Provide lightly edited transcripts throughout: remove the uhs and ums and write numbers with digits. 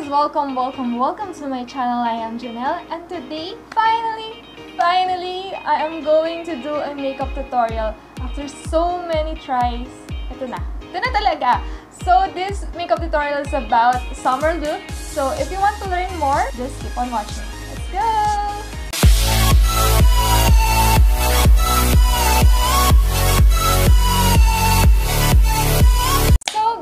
welcome to my channel. I am Janelle, and today, finally, I am going to do a makeup tutorial after so many tries. Ito na talaga. So this makeup tutorial is about summer look. So if you want to learn more, just keep on watching. Let's go!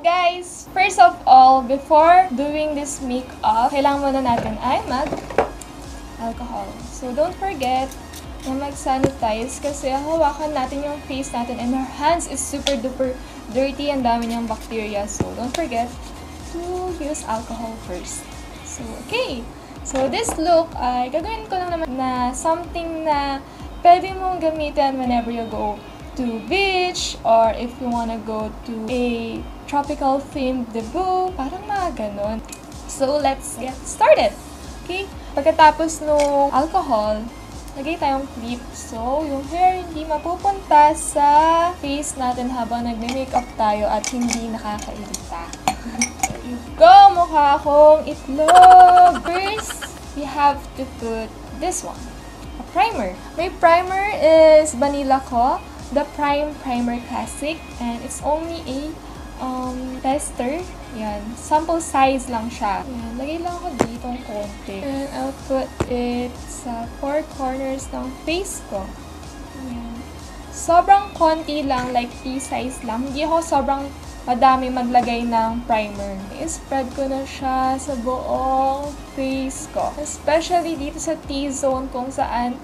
Guys, first of all, before doing this makeup, kailangan muna natin ay mag-alcohol. So, don't forget na mag-sanitize kasi hawakan natin yung face natin and our hands is super duper dirty and dami niyang bacteria. So, don't forget to use alcohol first. So, okay. So, this look ay gagawin ko lang naman na something na pwede mong gamitin whenever you go to beach or if you wanna go to a tropical themed debut, parang mga ganon. So, let's get started. Okay? Pagkatapos nung alcohol, lagay tayong clip. So, yung hair hindi mapupunta sa face natin habang nagme-makeup tayo at hindi nakakairita. There you go! Mukha akong itlog! First, we have to put this one. A primer. My primer is Banila ko. The Primer Classic. And it's only a tester. Yan. Sample size lang siya. Yan. Lagay lang ako dito ng konti. And I'll put it sa four corners ng face ko. Yan. Sobrang konti lang, like pea size lang. Hindi ako sobrang madami maglagay ng primer. I-spread ko na siya sa buong face ko. Especially dito sa T-zone kung saan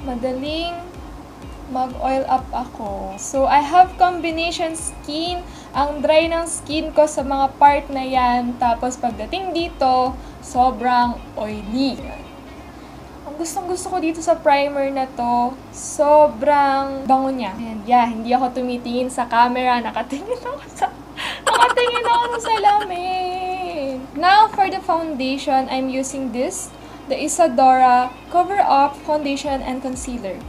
madaling mag-oil up ako. So, I have combination skin. Ang dry ng skin ko sa mga part na yan. Tapos, pagdating dito, sobrang oily. Ang gustong-gusto ko dito sa primer na to, sobrang bango niya. And yeah, hindi ako tumitingin sa camera. Nakatingin ako sa salamin. Now, for the foundation, I'm using this. The Isadora Cover Up Foundation and Concealer.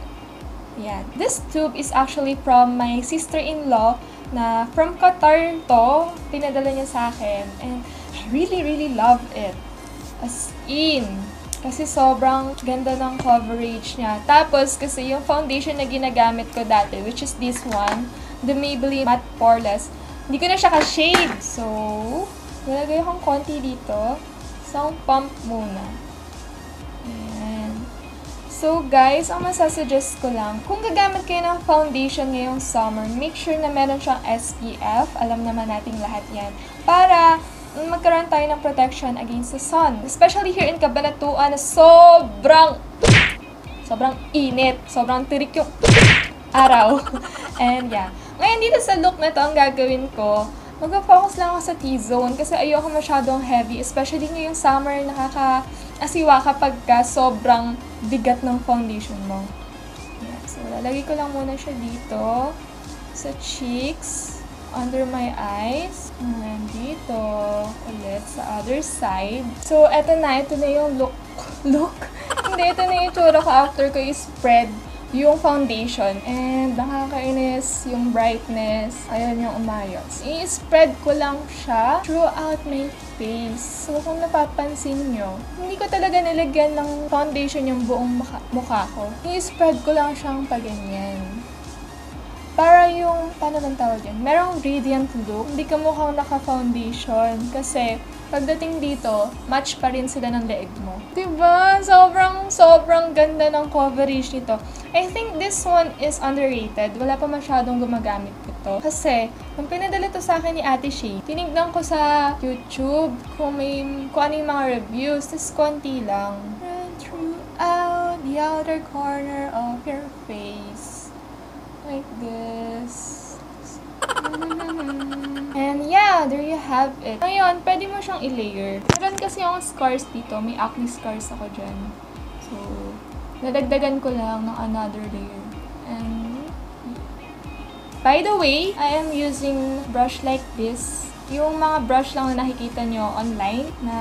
Yeah. This tube is actually from my sister-in-law na from Qatar to. Pinadala niya sa akin. And I really love it. As in. Kasi sobrang ganda ng coverage niya. Tapos, kasi yung foundation na ginagamit ko dati, which is this one, the Maybelline Matte Poreless, hindi ko na siya ka-shade. So, nilagay akong konti dito. Isang pump muna. So guys, ang masasuggest ko lang, kung gagamit kayo ng foundation ngayong summer, make sure na meron siyang SPF. Alam naman nating lahat yan. Para magkaroon tayo ng protection against the sun. Especially here in Cabanatuan na sobrang init. Sobrang tirik yung araw. And yeah. Ngayon dito sa look na to, ang gagawin ko, mag-focus lang ako sa T-zone kasi ayoko masyadong heavy. Especially ngayong summer, nakaka-asiwa kapag sobrang bigat ng foundation mo. Yeah, so, lalagay ko lang muna siya dito sa cheeks, under my eyes, and dito ulit sa other side. So, ito na yung look. Hindi, ito na yung tsura ko after ko i-spread yung foundation. And nakakainis yung brightness. Ayan yung umayos. I-spread ko lang siya throughout my face. So, kung napapansin nyo, hindi ko talaga nilagyan ng foundation yung buong mukha ko. I-spread ko lang siyang paganyan. Para yung, paano man tawag yan? Merong radiant look. Hindi ka mukhang naka-foundation. Kasi, pagdating dito, match pa rin sila ng leeg mo. Diba? Sobrang ganda ng coverage nito. I think this one is underrated. Wala pa masyadong gumagamit nito. Kasi, nung pinadala to sa akin ni Ate Shay, tinignan ko sa YouTube kung ano yung mga reviews. Tapos, konti lang. Run throughout the outer corner of your face. Like this. And yeah, there you have it. Ngayon, pwede mo siyang i-layer. Meron kasi akong scars dito. May acne scars ako dyan. So, nadagdagan ko lang ng another layer. And, by the way, I am using brush like this. Yung mga brush lang na nakikita nyo online na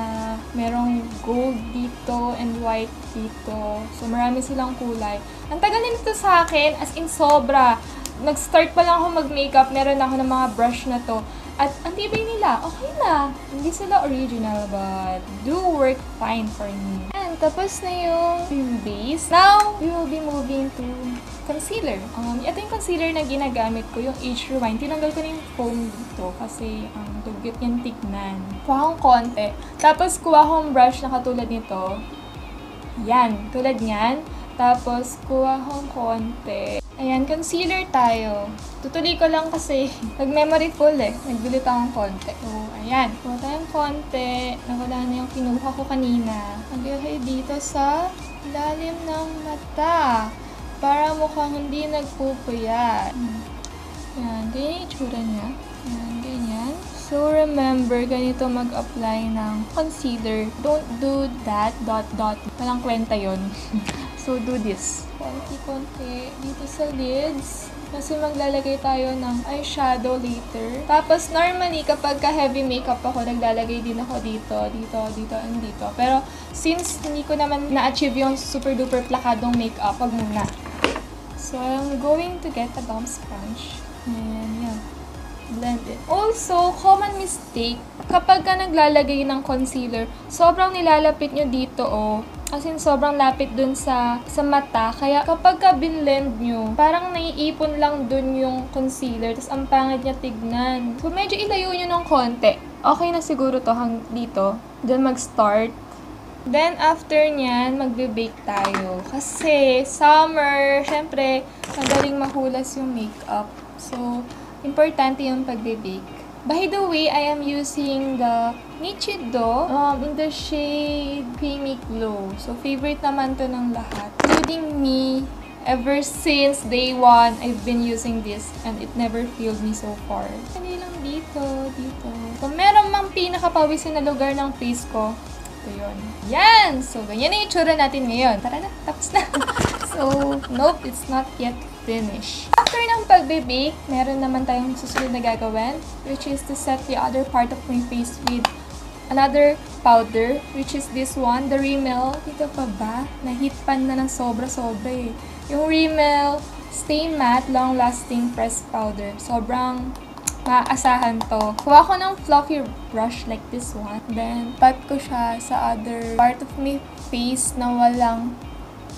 merong gold dito and white dito. So, marami silang kulay. Ang tagal nito sa akin, as in sobra. Nag-start pa lang ako mag-makeup, meron ako ng mga brush na to. At ang tibay nila, okay na. Hindi sila original, but do work fine for me. And tapos na yung base. Now, we will be moving to concealer. Ito yung concealer na ginagamit ko, yung Age Rewind. Tinanggal ko na yung foam dito kasi dugyot niyang tignan. Kuha kong konti. Tapos kuha kong brush na katulad nito. Yan, tulad niyan. Tapos kuha kong konti. Ayan, concealer tayo. Tutuloy ko lang kasi nag-memory full eh. Nagbilit akong konti. So, ayan. Kuha tayong konti. Nawala na yung kinuha ko kanina. Naglalagay dito sa ilalim ng mata. Para mukhang hindi nagpupuyat. Ayan, ganyan yung itsura niya. Ayan, ganyan. So, remember, ganito mag-apply ng concealer. Don't do that, dot. Walang kwenta yun. So, do this. Konti-konti dito sa lids. Kasi maglalagay tayo ng eyeshadow later. Tapos, normally, kapag ka-heavy makeup ako, naglalagay din ako dito, and dito. Pero, since hindi ko naman na-achieve yung super-duper plakadong makeup, wag muna. So, I'm going to get a dump sponge. And, yan. Blend it. Also, common mistake, kapag ka naglalagay ng concealer, sobrang nilalapit nyo dito, As in, sobrang lapit dun sa mata. Kaya kapag ka binlend nyo, parang naiipon lang dun yung concealer. Tapos ang pangit niya tignan. So, medyo ilayo nyo ng konti. Okay na siguro to dito. Then mag-start. Then, after nyan, magbe-bake tayo. Kasi, summer, syempre, madaling mahulas yung makeup. So, importante yung pagbe-bake. By the way, I am using the Nichido in the shade Creamy Glow. So, favorite naman to ng lahat. Including me, ever since day 1, I've been using this and it never failed me so far. Hindi lang dito. Kung meron mang pinakapawisin na lugar ng face ko, ito yun. Yan! So, ganyan na yung itsura natin ngayon. Tara na, tapos na. So, nope, it's not yet finished. After ng pagbe-bake, meron naman tayong susunod na gagawin, which is to set the other part of my face with another powder, which is this one, the Rimmel. Dito pa ba? Na-heat pan na ng sobra-sobra eh. Yung Rimmel Stay Matte Long-Lasting Pressed Powder. Sobrang maaasahan to. Kuha ko ng fluffy brush like this one. Then, pat ko siya sa other part of my face na walang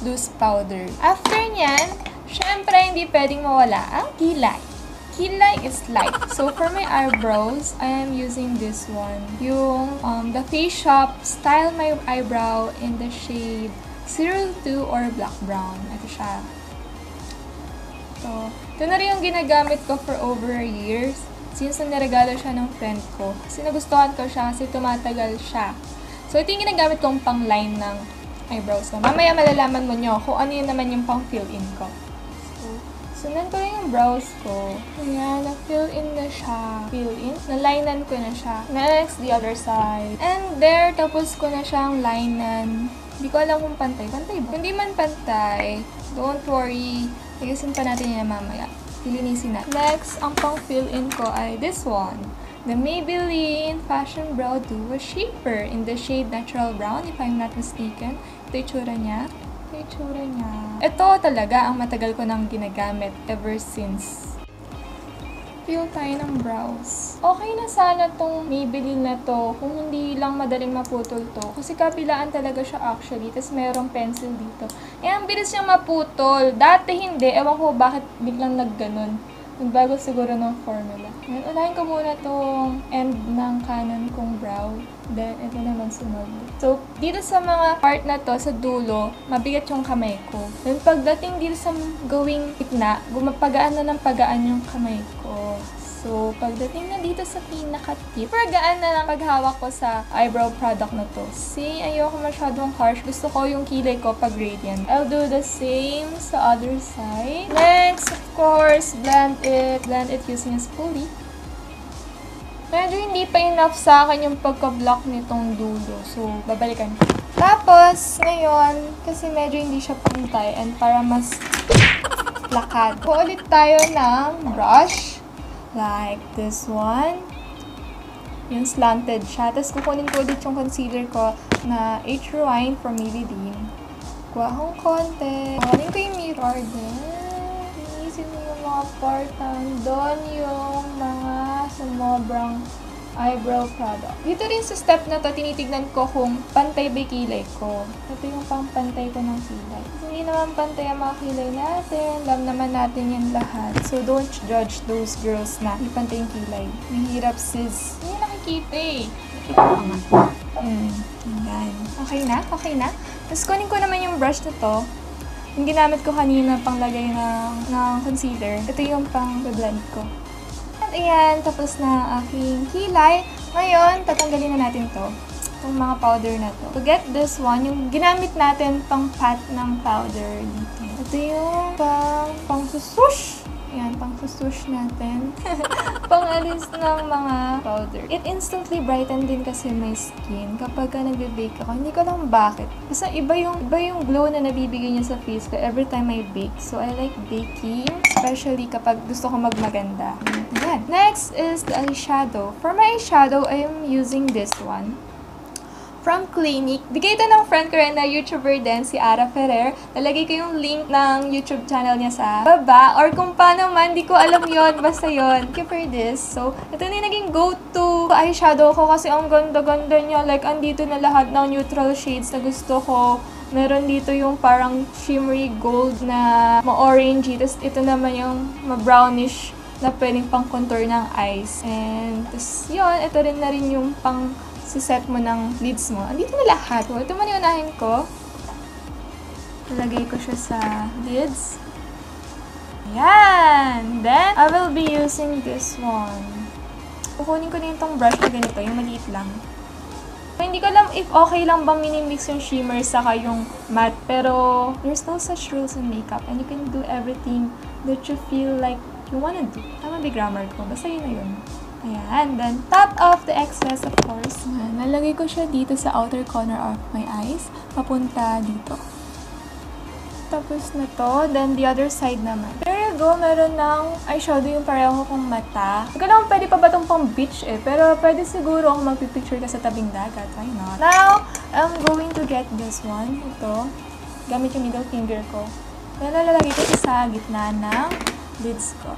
loose powder. After nyan, syempre, hindi pwedeng mawala ang kilay. Kilay is light. So, for my eyebrows, I am using this one. Yung, the Face Shop Style My Eyebrow in the shade 02 or Black Brown. Ito siya. So, ito na rin yung ginagamit ko for over a year. Since niregalo siya ng friend ko. Kasi nagustuhan ko siya kasi tumatagal siya. So, ito yung ginagamit kong pang-line ng eyebrows ko. Mamaya malalaman mo nyo kung ano yun naman yung pang-fill-in ko. Sundan ko rin yung brows ko. Ayan, na-fill in na siya. Fill in. Na-linean ko na siya. Next, the other side. And there, tapos ko na siyang linean. Hindi ko alam kung pantay. Pantay ba? Kung di man pantay, don't worry. Tigasin pa natin yan mamaya. Lilinisin natin. Next, ang pang-fill in ko ay this one. The Maybelline Fashion Brow Duo Shaper in the shade Natural Brown, if I'm not mistaken. Ito yung tsura niya. Ito talaga ang matagal ko nang ginagamit ever since. Fill tayo ng brows. Okay na sana tong Maybelline na to kung hindi lang madaling maputol to. Kasi kabilaan talaga siya actually. Tapos mayroong pencil dito. Ang bilis niyang maputol. Dati hindi. Ewan ko bakit biglang nagganon. Nagbago siguro ng formula. Ngayon, unahin ko muna tong end ng kanan kong brow. Then, ito naman sunod. So, dito sa mga part na to, sa dulo, mabigat yung kamay ko. Then, pagdating dito sa gawing gitna, gumapagaan na ng pagaan yung kamay ko. So, pagdating na dito sa pinaka-tip, pagaan na lang paghawak ko sa eyebrow product na to. See, ayoko masyadong harsh. Gusto ko yung kilay ko pag gradient. I'll do the same sa other side. Next, of course, blend it. Blend it using a spoolie. Medyo hindi pa enough sa akin yung pagka-block nitong dulo. So, babalikan ko. Tapos, ngayon, kasi medyo hindi siya pantay and para mas lakad. Ulit tayo ng brush. Like this one. Yung slanted siya. Tapos, kukunin ko ulit yung concealer ko na Age Rewind from Maybelline. Kuha akong konti. Kukunin ko yung mirror din. Inisin mo yung mga part doon yung mga sumobrang eyebrow product. Dito rin sa step na to, tinitignan ko kung pantay ba kilay ko. Ito yung pang pantay ko ng kilay. Hindi naman pantay ang mga kilay natin. Alam naman natin yan lahat. So, don't judge those girls na hindi pantay yung kilay. Mahirap sis. Hindi nakikita eh. Nakikita ko nga. Ayan. Okay na? Okay na? Tapos kunin ko naman yung brush na to. Yung ginamit ko kanina pang lagay ng concealer. Ito yung pang blend ko. Ayan, tapos na ang aking kilay. Ngayon, tatanggalin na natin to. Itong mga powder na to. To get this one, yung ginamit natin pang pat ng powder dito. Ito yung pang susush. Ayan, pang susush natin. Pang-alis ng mga powder. It instantly brighten din kasi my skin kapag nagbe-bake ako. Hindi ko lang bakit. Basta iba yung glow na nabibigay niya sa face ko every time I bake. So, I like baking, especially kapag gusto ko magmaganda. Ayan. Next is the eyeshadow. For my eyeshadow, I am using this one. From Clinique. Bigay ito ng friend ko rin na YouTuber din, si Ara Ferrer. Lalagay ko yung link ng YouTube channel niya sa baba. Or kung paano man, di ko alam yon. Basta yon. Thank you for this. So, ito na yung naging go-to eyeshadow ko kasi ang ganda-ganda niya. Like, andito na lahat ng neutral shades na gusto ko. Meron dito yung parang shimmery gold na ma-orangey. Tapos ito naman yung ma-brownish na pwedeng pang contour ng eyes. And, tapos yun, ito rin na rin yung pang set mo ng lids mo. Andito na lahat. So, ito man yung unahin ko. Ilagay ko siya sa lids. Ayan! Then, I will be using this one. Kukunin ko na yung brush na ganito, yung maliit lang. So, hindi ko alam if okay lang bang minimix yung shimmer saka yung matte, pero there's no such rules in makeup and you can do everything that you feel like you wanna do. Tama ba grammar ko? Basta yun na yun. Ayan. Then, top off the excess, of course. Ayan. Nalagay ko siya dito sa outer corner of my eyes. Papunta dito. Tapos na to. Then, the other side naman. There you go. Meron ng eyeshadow yung pareho kong mata. Hindi ko lang pwede pa ba itong pang beach eh. Pero pwede siguro kung magpipicture ka sa tabing dagat. Why not? Now, I'm going to get this one. Ito. Gamit yung middle finger ko. Then, nalalagay ko sa gitna ng lids ko.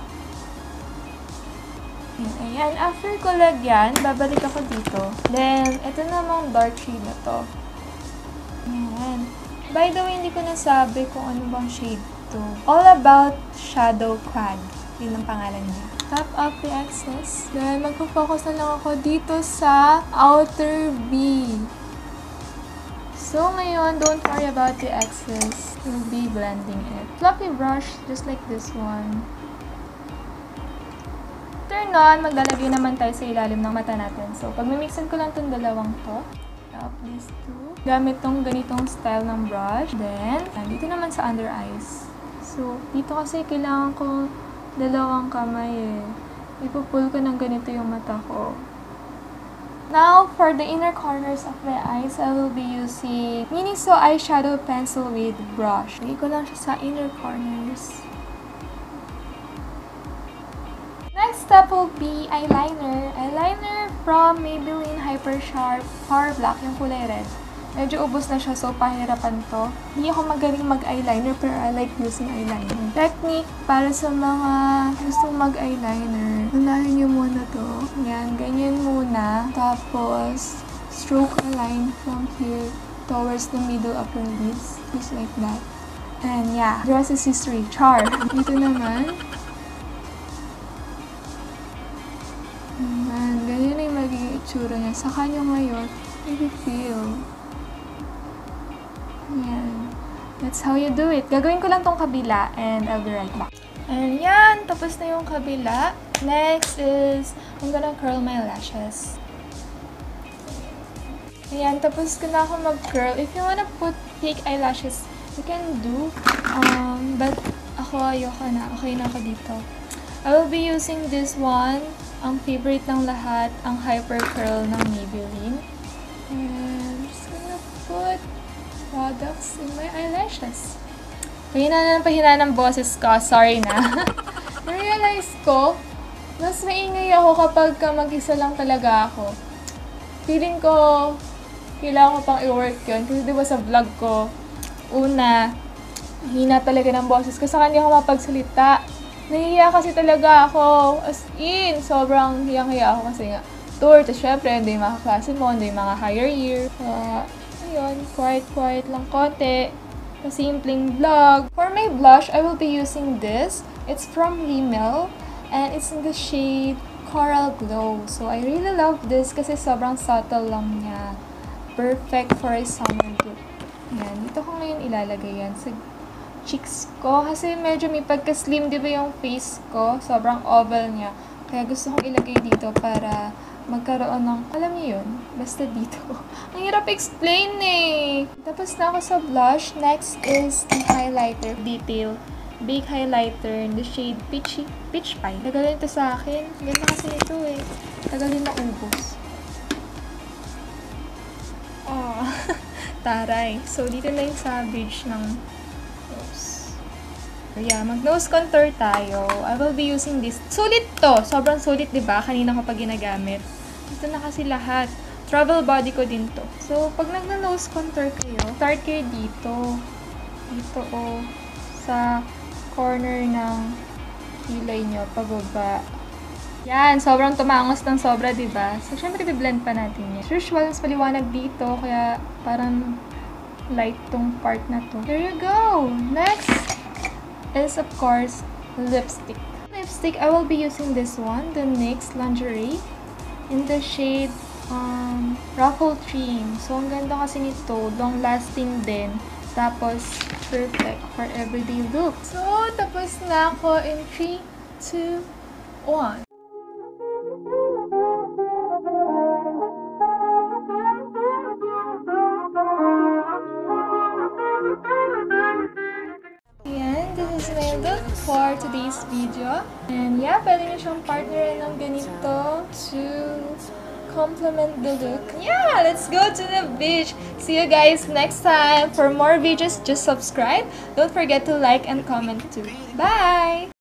Ayan, after ko lagyan, babalik ako dito. Then, ito namang dark shade na to. Ayan. By the way, hindi ko nasabi kung ano bang shade to. All About Shadow Quad. Yun ang pangalan niya. Top up the excess. Then, magpo-focus na lang ako dito sa outer V. So, ngayon, don't worry about the excess. We'll be blending it. Fluffy brush, just like this one. Turn on, maglalagay naman tayo sa ilalim ng mata natin. So, pag mimixin ko lang itong dalawang to, up these two. Gamit tong ganitong style ng brush. Then, dito naman sa under eyes. So, dito kasi kailangan ko dalawang kamay eh. Ipupull ko ng ganito yung mata ko. Now, for the inner corners of my eyes, I will be using Miniso Eyeshadow Pencil with brush. Lagay ko lang siya sa inner corners. Next step will be eyeliner. Eyeliner from Maybelline HyperSharp Power Black, yung kulay red. Medyo ubos na siya, so pahirapan to. Hindi ako magaling mag-eyeliner, pero I like using eyeliner. Technique para sa mga gustong mag-eyeliner. Unahin nyo muna to. Yan, ganyan muna. Tapos, stroke a line from here towards the middle of your lids. Just like that. And yeah, the rest is history. Char! Dito naman. Ganyan na yung magiging itsura niya. Saka nyo ngayon, i-feel. Yan. That's how you do it. Gagawin ko lang tong kabila and I'll be right back. And yan, tapos na yung kabila. Next is, I'm gonna curl my lashes. Ayan, tapos ko na ako mag-curl. If you wanna put fake eyelashes, you can do. But ako, ayoko na. Okay na ako dito. I will be using this one. Ang favorite ng lahat, ang HyperCurl ng Maybelline. And I'm just gonna put products in my eyelashes. Pahina ng boses ko. Sorry na. Na-realize ko, mas maingay ako kapag mag-isa lang talaga ako. Feeling ko, kailangan ko pang i-work yun. Kasi diba sa vlog ko, una, hina talaga ng boses ko. Saka hindi ako mapagsalita. Nahihiya kasi talaga ako. As in, sobrang hiyang-hiya ako kasi nga tour. Tapos syempre, hindi yung mga kaklase mo, hindi yung mga higher year. Ayun, quiet lang konti. Simpleng vlog. For my blush, I will be using this. It's from Rimmel. And it's in the shade Coral Glow. So, I really love this kasi sobrang subtle lang niya. Perfect for a summer look. Yan. Dito ko ngayon ilalagay yan sa cheeks ko. Kasi medyo may pagka-slim, di ba yung face ko? Sobrang oval niya. Kaya gusto kong ilagay dito para magkaroon ng, alam niyo yun, basta dito. Ang hirap explain eh. Tapos na ako sa blush. Next is the highlighter detail. Big highlighter in the shade Peach Pie. Tagalin ito sa akin. Ganda kasi ito eh. Tagalin na ubos. Oh, taray. So, dito na yung sa bridge ng nose. So, yeah, mag-nose contour tayo. I will be using this. Sulit to. Sobrang sulit, diba? Kanina ko pa ginagamit. Ito na kasi lahat. Travel body ko din to. So, pag nag-nose contour kayo, start kayo dito. Dito, oh. Sa corner ng kilay nyo, pababa. Yan, sobrang tumangos ng sobra, diba? So, syempre, i-blend pa natin yan. As usual, mas maliwanag dito, kaya parang light tong part na to. There you go! Next is, of course, lipstick. Lipstick, I will be using this one, the NYX Lingerie, in the shade Ruffle Trim. So, ang ganda kasi nito, long-lasting din. Tapos, perfect for everyday look. So, tapos na ako in 3, 2, 1. Ayan, this is my look for today's video. And yeah, pwede nyo siyang partnerin ng ganito to complement the look. Yeah, let's go to the beach. See you guys next time. For more videos, just subscribe. Don't forget to like and comment too. Bye!